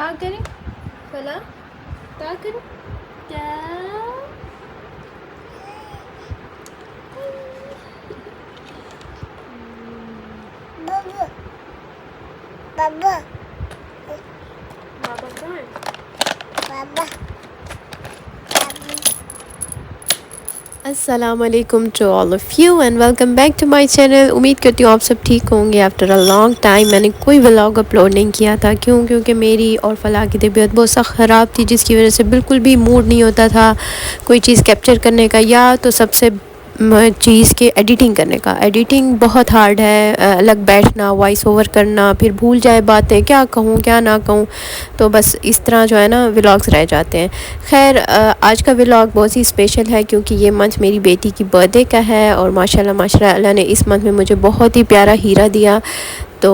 ता करें फला, ता करें क्या? बाबा बाबा बाबा कहाँ है? बाबा अस्सलामुअलैकुम to all of you and welcome back to my channel. उम्मीद करती हूँ आप सब ठीक होंगे। आफ्टर अ लॉन्ग टाइम मैंने कोई व्लॉग अपलोड नहीं किया था। क्योंकि मेरी और फलाह की तबीयत बहुत सख्त ख़राब थी, जिसकी वजह से बिल्कुल भी मूड नहीं होता था कोई चीज़ कैप्चर करने का, या तो सबसे चीज़ के एडिटिंग करने का। एडिटिंग बहुत हार्ड है, अलग बैठना, वॉइस ओवर करना, फिर भूल जाए बातें, क्या कहूँ क्या ना कहूँ, तो बस इस तरह जो है ना व्लॉग्स रह जाते हैं। खैर आज का व्लॉग बहुत ही स्पेशल है क्योंकि ये मंथ मेरी बेटी की बर्थडे का है और माशाल्लाह अल्लाह ने इस मंथ में मुझे बहुत ही प्यारा हीरा दिया। तो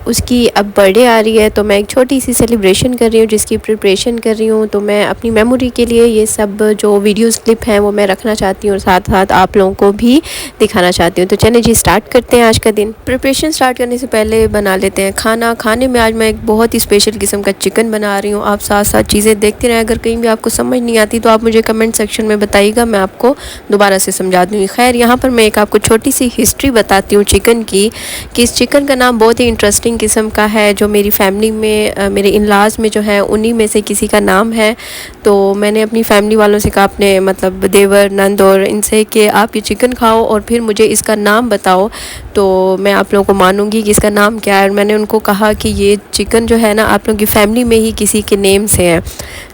उसकी अब बर्थडे आ रही है, तो मैं एक छोटी सी सेलिब्रेशन कर रही हूँ जिसकी प्रिपरेशन कर रही हूँ। तो मैं अपनी मेमोरी के लिए ये सब जो वीडियोस क्लिप हैं वो मैं रखना चाहती हूँ और साथ साथ आप लोगों को भी दिखाना चाहती हूँ। तो चलिए जी स्टार्ट करते हैं आज का दिन। प्रिपरेशन स्टार्ट करने से पहले बना लेते हैं खाना। खाने में आज मैं एक बहुत ही स्पेशल किस्म का चिकन बना रही हूँ। आप साथ साथ चीज़ें देखते रहें, अगर कहीं भी आपको समझ नहीं आती तो आप मुझे कमेंट सेक्शन में बताइएगा, मैं आपको दोबारा से समझा दूँगी। खैर यहाँ पर मैं एक आपको छोटी सी हिस्ट्री बताती हूँ चिकन की, कि इस चिकन का नाम बहुत ही इंटरेस्टिंग किस्म का है। जो मेरी फैमिली में मेरे इन-लॉज में जो है उन्हीं में से किसी का नाम है। तो मैंने अपनी फैमिली वालों से कहा, अपने मतलब देवर नंद और इनसे, कि आप ये चिकन खाओ और फिर मुझे इसका नाम बताओ तो मैं आप लोगों को मानूंगी कि इसका नाम क्या है। और मैंने उनको कहा कि ये चिकन जो है ना आप लोगों की फैमिली में ही किसी के नेम से है।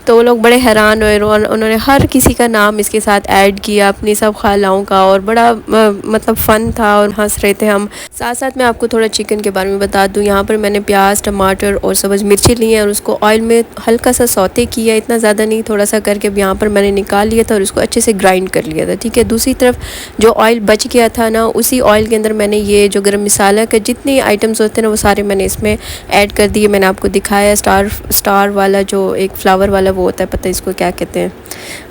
तो वो लोग बड़े हैरान हुए और उन्होंने हर किसी का नाम इसके साथ ऐड किया, अपनी सब खालाओं का, और बड़ा मतलब फ़न था और हंस रहे थे हम। साथ साथ मैं आपको थोड़ा चिकन के बारे में बता दूं। यहाँ पर मैंने प्याज, टमाटर और सब्ज़ मिर्ची ली हैं और उसको ऑयल में हल्का सा सौते किया, इतना ज़्यादा नहीं, थोड़ा सा करके यहाँ पर मैंने निकाल लिया था और उसको अच्छे से ग्राइंड कर लिया था। ठीक है, दूसरी तरफ जो ऑयल बच गया था ना, उसी ऑयल के अंदर मैंने ये जो गरम मसाला के जितने आइटम्स होते हैं ना वो सारे मैंने इसमें ऐड कर दिए। मैंने आपको दिखाया स्टार वाला जो एक फ्लावर वाला वो होता है, पता है इसको क्या कहते हैं।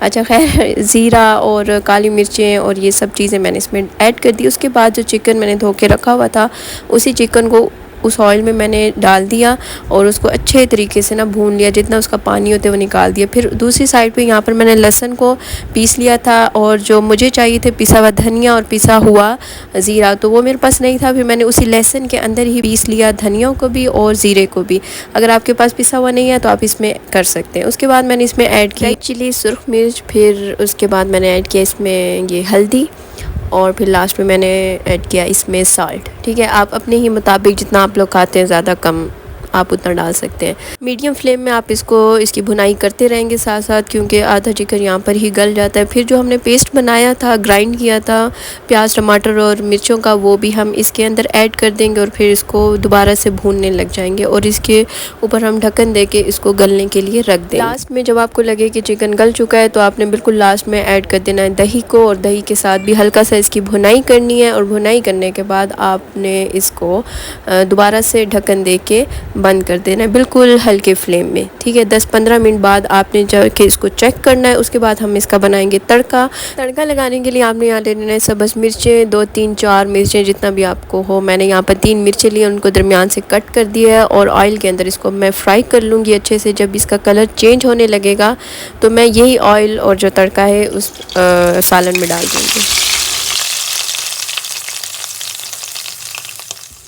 अच्छा खैर, ज़ीरा और काली मिर्चें और ये सब चीज़ें मैंने इसमें ऐड कर दी। उसके बाद जो चिकन मैंने धो के रखा हुआ था उसी चिकन को उस ऑयल में मैंने डाल दिया और उसको अच्छे तरीके से ना भून लिया, जितना उसका पानी होता है वो निकाल दिया। फिर दूसरी साइड पे यहाँ पर मैंने लहसुन को पीस लिया था और जो मुझे चाहिए थे पिसा हुआ धनिया और पिसा हुआ ज़ीरा, तो वो मेरे पास नहीं था। फिर मैंने उसी लहसुन के अंदर ही पीस लिया धनिया को भी और ज़ीरे को भी। अगर आपके पास पिसा हुआ नहीं है तो आप इसमें कर सकते हैं। उसके बाद मैंने इसमें ऐड किया चिली, सुरख मिर्च, फिर उसके बाद मैंने ऐड किया इसमें ये हल्दी, और फिर लास्ट में मैंने ऐड किया इसमें साल्ट। ठीक है, आप अपने ही मुताबिक जितना आप लोग खाते हैं, ज़्यादा कम आप उतना डाल सकते हैं। मीडियम फ्लेम में आप इसकी भुनाई करते रहेंगे साथ साथ, क्योंकि आधा चिकन यहाँ पर ही गल जाता है। फिर जो हमने पेस्ट बनाया था, ग्राइंड किया था प्याज, टमाटर और मिर्चों का, वो भी हम इसके अंदर ऐड कर देंगे और फिर इसको दोबारा से भूनने लग जाएंगे और इसके ऊपर हम ढक्कन दे के इसको गलने के लिए रख देंगे। लास्ट में जब आपको लगे कि चिकन गल चुका है तो आपने बिल्कुल लास्ट में ऐड कर देना है दही को, और दही के साथ भी हल्का सा इसकी भुनाई करनी है। और भुनाई करने के बाद आपने इसको दोबारा से ढक्कन दे के बंद कर देना है बिल्कुल हल्के फ्लेम में। ठीक है, 10-15 मिनट बाद आपने जाके इसको चेक करना है। उसके बाद हम इसका बनाएंगे तड़का। तड़का लगाने के लिए आपने यहाँ ले लेना है सब्ज़ मिर्चें, 2-3-4 मिर्चें जितना भी आपको हो। मैंने यहाँ पर 3 मिर्चें ली, उनको दरमियान से कट कर दिया है और ऑयल के अंदर इसको मैं फ्राई कर लूँगी अच्छे से। जब इसका कलर चेंज होने लगेगा तो मैं यही ऑयल और जो तड़का है उस सालन में डाल दूँगी।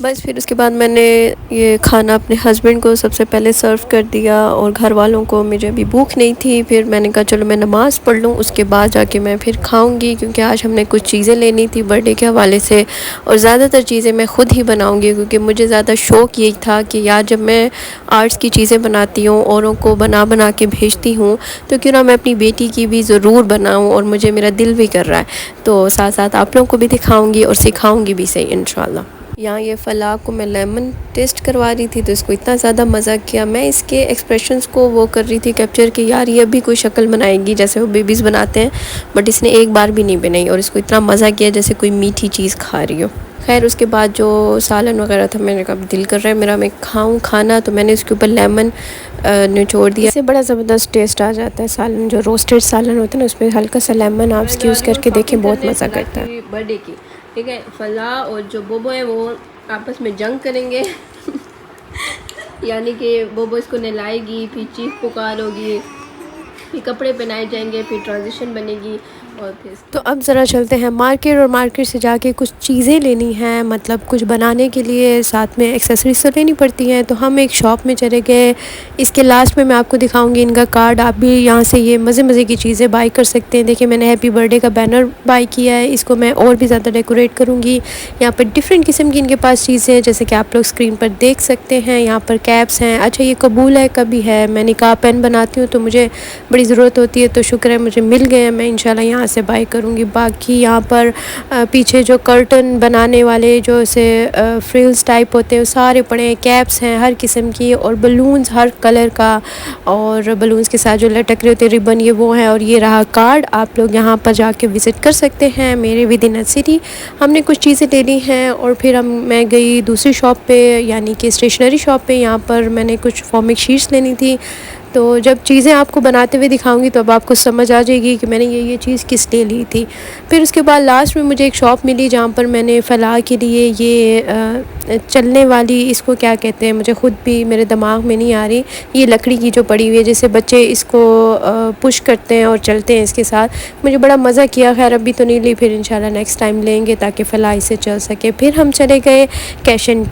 बस फिर उसके बाद मैंने ये खाना अपने हस्बैंड को सबसे पहले सर्व कर दिया और घर वालों को, मुझे अभी भूख नहीं थी। फिर मैंने कहा चलो मैं नमाज़ पढ़ लूँ, उसके बाद जाके मैं फिर खाऊंगी, क्योंकि आज हमने कुछ चीज़ें लेनी थी बर्थडे के हवाले से और ज़्यादातर चीज़ें मैं ख़ुद ही बनाऊंगी, क्योंकि मुझे ज़्यादा शौक़ यही था कि यार जब मैं आर्ट्स की चीज़ें बनाती हूँ, औरों को बना बना के भेजती हूँ, तो क्यों ना मैं अपनी बेटी की भी ज़रूर बनाऊँ, और मुझे मेरा दिल भी कर रहा है। तो साथ साथ आप लोगों को भी दिखाऊँगी और सिखाऊँगी भी सही इंशाल्लाह। यहाँ ये फलाह को मैं लेमन टेस्ट करवा रही थी तो इसको इतना ज़्यादा मज़ा किया। मैं इसके एक्सप्रेशंस को वो कर रही थी कैप्चर, कि यार ये भी कोई शक्ल बनाएगी जैसे वो बेबीज़ बनाते हैं, बट इसने एक बार भी नहीं बनाई और इसको इतना मज़ा किया जैसे कोई मीठी चीज़ खा रही हो। खैर उसके बाद जो सालन वगैरह था, मैंने कहा दिल कर रहा है मेरा मैं खाऊं खाना, तो मैंने उसके ऊपर लेमन निचोड़ दिया। इससे बड़ा ज़बरदस्त टेस्ट आ जाता है सालन, जो रोस्टेड सालन होता है ना उसमें हल्का सा लेमन आप उसकी यूज़ करके देखें, बहुत मज़ा करता है। बर्थडे की ठीक है, फलाह और जो बोबो है वो आपस में जंग करेंगे यानी कि बोबो इसको नहलाएगी, फिर चीख पुकार होगी, फिर कपड़े पहनाए जाएंगे, फिर ट्रांजिशन बनेगी और फिर तो अब ज़रा चलते हैं मार्केट, और मार्केट से जाके कुछ चीज़ें लेनी हैं, मतलब कुछ बनाने के लिए, साथ में एक्सेसरीज तो लेनी पड़ती हैं। तो हम एक शॉप में चले गए। इसके लास्ट में मैं आपको दिखाऊंगी इनका कार्ड, आप भी यहाँ से ये मज़े मज़े की चीज़ें बाई कर सकते हैं। देखिए मैंने हैप्पी बर्थडे का बैनर बाई किया है, इसको मैं और भी ज़्यादा डेकोरेट करूँगी। यहाँ पर डिफरेंट किस्म की इनके पास चीज़ें हैं, जैसे कि आप लोग स्क्रीन पर देख सकते हैं। यहाँ पर कैप्स हैं। अच्छा ये कबूल है कभी है, मैं निकाह पेन बनाती हूँ तो मुझे बड़ी ज़रूरत होती है, तो शुक्र है मुझे मिल गए हैं, मैं इंशाल्लाह यहाँ से बाई करूँगी। बाकी यहाँ पर पीछे जो कर्टन बनाने वाले जो से फ्रिल्स टाइप होते हैं वो सारे पड़े हैं। कैप्स हैं हर किस्म की, और बलून्स हर कलर का, और बलून्स के साथ जो लटक रहे होते हैं रिबन, ये वो है। और ये रहा कार्ड, आप लोग यहाँ पर जाके विज़िट कर सकते हैं मेरे विद इन सिटी। हमने कुछ चीज़ें ले ली हैं, और फिर मैं गई दूसरी शॉप पे, यानी कि स्टेशनरी शॉप पे। यहाँ पर मैंने कुछ फॉर्मिक शीट्स लेनी थी। तो जब चीज़ें आपको बनाते हुए दिखाऊंगी तो अब आपको समझ आ जाएगी कि मैंने ये चीज़ किस लिए ली थी। फिर उसके बाद लास्ट में मुझे एक शॉप मिली जहाँ पर मैंने फलाह के लिए ये चलने वाली, इसको क्या कहते हैं मुझे ख़ुद भी मेरे दिमाग में नहीं आ रही, ये लकड़ी की जो पड़ी हुई है, जैसे बच्चे इसको पुश करते हैं और चलते हैं इसके साथ। मुझे बड़ा मज़ा किया। खैर अभी तो नहीं ली, फिर इंशाल्लाह नेक्स्ट टाइम लेंगे ताकि फलाह इससे चल सके। फिर हम चले गए कैश एंड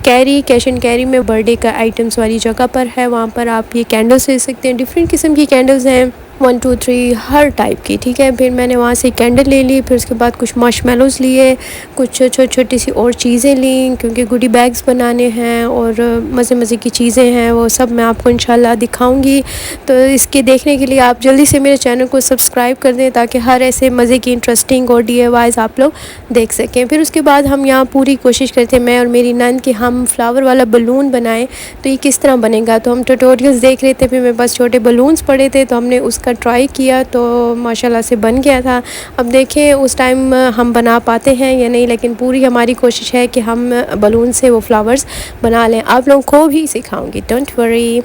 कैरी में बर्थडे का आइटम्स वाली जगह पर है, वहाँ पर आप ये कैंडल्स ले सकते हैं। डिफरेंट किस्म की कैंडल्स हैं, 1 2 3 हर टाइप की, ठीक है। फिर मैंने वहाँ से कैंडल ले ली, फिर उसके बाद कुछ मार्शमेलोज़ लिए, कुछ छोटी सी और चीज़ें ली, क्योंकि गुडी बैग्स बनाने हैं और मज़े मज़े की चीज़ें हैं, वो सब मैं आपको इंशाल्लाह दिखाऊंगी। तो इसके देखने के लिए आप जल्दी से मेरे चैनल को सब्सक्राइब कर दें, ताकि हर ऐसे मज़े की इंटरेस्टिंग और DIYs आप लोग देख सकें। फिर उसके बाद हम यहाँ पूरी कोशिश करते हैं, मैं और मेरी नंद, कि हम फ्लावर वाला बलून बनाएं। तो ये किस तरह बनेगा, तो हम ट्यूटोरियल्स देख रहे थे, फिर मेरे पास छोटे बलून्स पड़े थे, तो हमने उसका ट्राई किया, तो माशाल्लाह से बन गया था। अब देखें उस टाइम हम बना पाते हैं या नहीं, लेकिन पूरी हमारी कोशिश है कि हम बलून से वो फ्लावर्स बना लें। आप लोगों को भी सिखाऊंगी, डोंट वरी।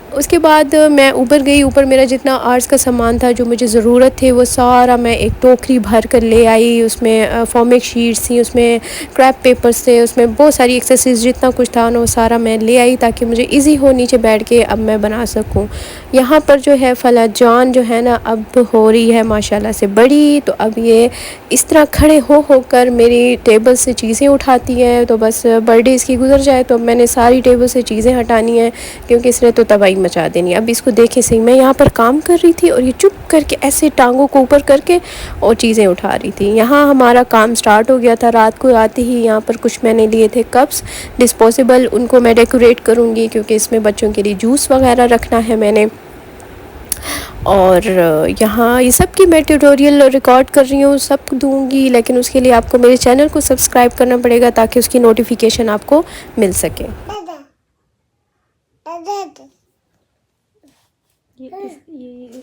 उसके बाद मैं ऊपर गई। ऊपर मेरा जितना आर्ट्स का सामान था जो मुझे ज़रूरत थे वो सारा मैं एक टोकरी भर कर ले आई। उसमें फॉर्मिक शीट्स थी, उसमें क्रैप पेपर्स थे, उसमें बहुत सारी एक्सेसरीज, जितना कुछ था ना वो सारा मैं ले आई, ताकि मुझे इजी हो नीचे बैठ के अब मैं बना सकूं। यहाँ पर जो है फला जान जो है ना अब हो रही है माशाल्लाह से बड़ी, तो अब ये इस तरह खड़े होकर मेरी टेबल से चीज़ें उठाती है। तो बस बर्थडे इसकी गुजर जाए तो मैंने सारी टेबल से चीज़ें हटानी है, क्योंकि इसने तो तबाही मचा देनी। अब इसको देखें सही, मैं यहाँ पर काम कर रही थी और ये चुप करके ऐसे टांगों को ऊपर करके और चीज़ें उठा रही थी। यहाँ हमारा काम स्टार्ट हो गया था। रात को आते ही यहाँ पर कुछ मैंने लिए थे कप्स डिस्पोजेबल, उनको मैं डेकोरेट करूँगी, क्योंकि इसमें बच्चों के लिए जूस वगैरह रखना है मैंने। और यहाँ ये सब की मैं ट्यूटोरियल रिकॉर्ड कर रही हूँ, सब दूँगी, लेकिन उसके लिए आपको मेरे चैनल को सब्सक्राइब करना पड़ेगा, ताकि उसकी नोटिफिकेशन आपको मिल सके। ये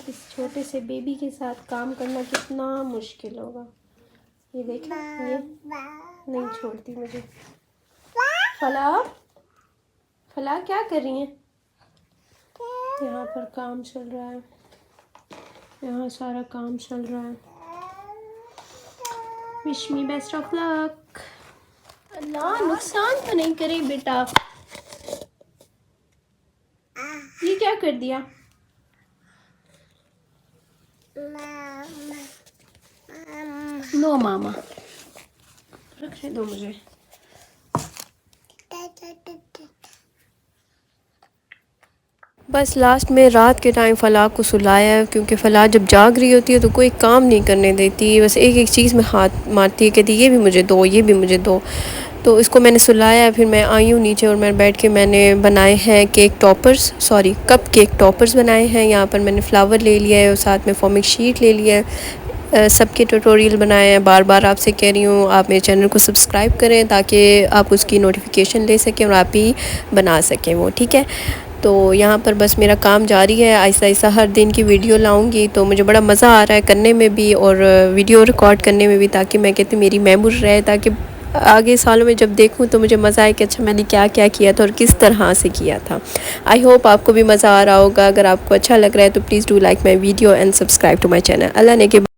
इस छोटे से बेबी के साथ काम करना कितना मुश्किल होगा। ये देखिए, ये नहीं छोड़ती मुझे। फला क्या कर रही हैं? यहाँ पर काम चल रहा है, यहाँ सारा काम चल रहा है। Wish me best of luck. Allah नुकसान तो नहीं करे बेटा। ये क्या कर दिया? नो मामा, रखने दो मुझे। बस लास्ट में रात के टाइम फलाह को सुलाया, क्योंकि फलाह जब जाग रही होती है तो कोई काम नहीं करने देती, बस एक एक चीज़ में हाथ मारती है, कहती ये भी मुझे दो, ये भी मुझे दो। तो इसको मैंने सुलाया, फिर मैं आई हूँ नीचे और मैं बैठ के मैंने बनाए हैं कप केक टॉपर्स बनाए हैं। यहाँ पर मैंने फ्लावर ले लिया है और साथ में फॉर्मिक शीट ले लिया है। सबके ट्यूटोरियल बनाए हैं। बार बार आपसे कह रही हूँ आप मेरे चैनल को सब्सक्राइब करें, ताकि आप उसकी नोटिफिकेशन ले सकें और आप ही बना सकें वो, ठीक है। तो यहाँ पर बस मेरा काम जारी है, आहिस्ता आहिस्ता हर दिन की वीडियो लाऊंगी। तो मुझे बड़ा मज़ा आ रहा है करने में भी और वीडियो रिकॉर्ड करने में भी, ताकि मैं कहती मेरी मेमोरी रहे, ताकि आगे सालों में जब देखूं तो मुझे मज़ा आए कि अच्छा मैंने क्या क्या किया था और किस तरह से किया था। आई होप आपको भी मज़ा आ रहा होगा। अगर आपको अच्छा लग रहा है तो please do like my video and subscribe to my channel. Allah ने के